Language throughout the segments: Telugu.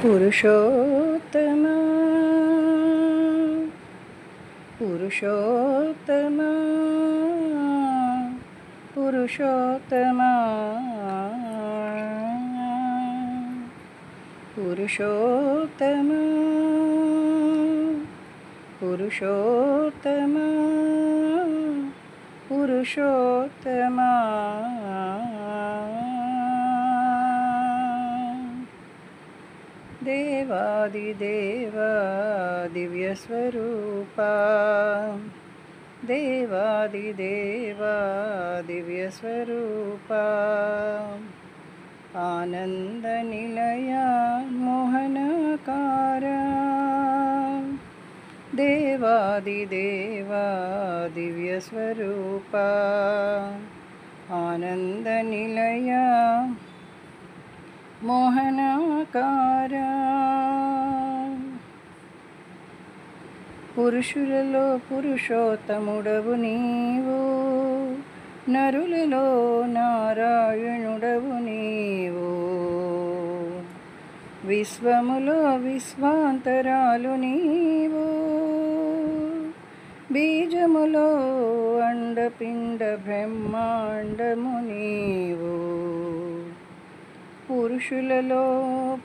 పురుషోత్తమ పురుషోత్తమ పురుషోత్తమ పురుషోత్తమ పురుషోత్తమ పురుషోత్తమ దేవాదిదేవా దివ్యస్వరూపా దేవాదిదేవా దివ్యస్వరూపా ఆనందనిలయా మోహనకారా దేవాదిదేవా దివ్యస్వరూపా ఆనందనిలయా మోహనకారా పురుషులలో పురుషోత్తముడవు నీవు, నరులలో నారాయణుడవు నీవు, విశ్వములో విశ్వాంతరాలు నీవు, బీజములో అండపిండ బ్రహ్మాండము నీవు. పురుషులలో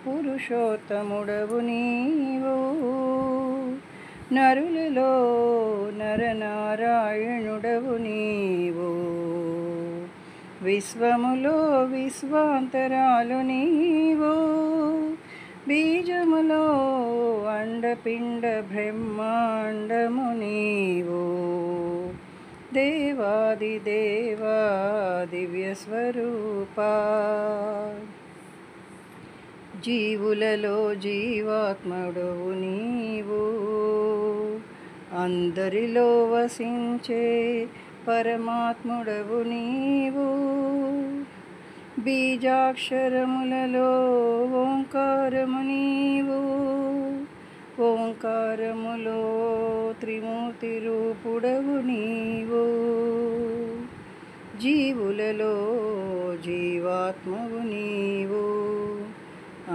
పురుషోత్తముడవు నీవు, నరులలో నరనారాయణుడవు నీవు, విశ్వములో విశ్వాంతరాలు నీవు, బీజములో అండపిండ బ్రహ్మాండము నీవు. దేవాదిదేవా దివ్యస్వరూపా జీవులలో జీవాత్ముడవు నీవు, అందరిలో వసించే పరమాత్ముడవు నీవు, బీజాక్షరములలో ఓంకారము నీవు, ఓంకారములో త్రిమూర్తి రూపుడవు నీవు, జీవులలో జీవాత్మవు నీవు,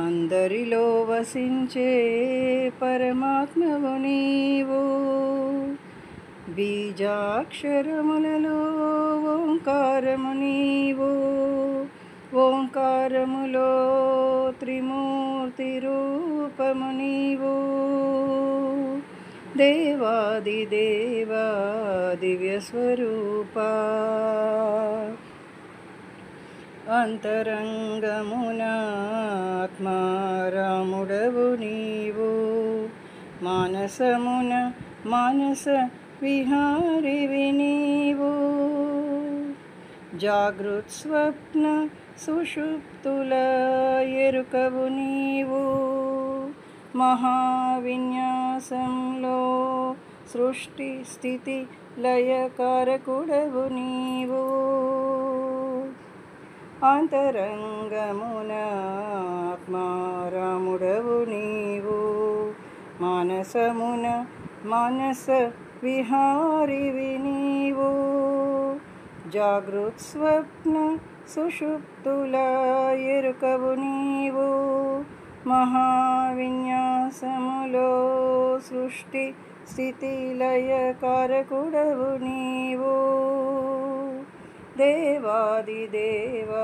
అందరిలో వసించే పరమాత్మవు నీవు, బీజాక్షరములలో ఓంకారము నీవు, ఓంకారములో త్రిమూర్తి రూపము నీవు. దేవాదిదేవా దివ్యస్వరూపా అంతరంగమున ఆత్మారాముడవు నీవు, మానసమున మానస విహారివి నీవు, జాగృత్స్వప్న సుషుప్తుల ఎరుకవు నీవు, మహావిన్యాసంలో సృష్టి స్థితి లయకారకుడవు నీవు, అంతరంగమున ఆత్మారాముడవు నీవు, మానసమున మానస విహారివి నీవు, జాగృత్స్వప్న సుషుప్తుల ఎరుకవు నీవు, మహావిన్యాసములో సృష్టి స్థితి లయకారకుడవు నీవు. దేవాదిదేవా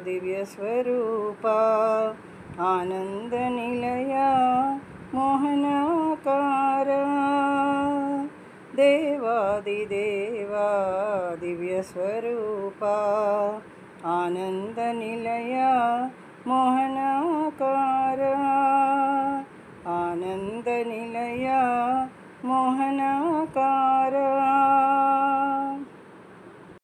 దివ్యస్వరూపా ఆనందనిలయా మోహనకారా దేవాదిదేవా దివ్యస్వరూపా ఆనందనిలయా మోహనకారా ఆనందనిలయా మోహనకారా.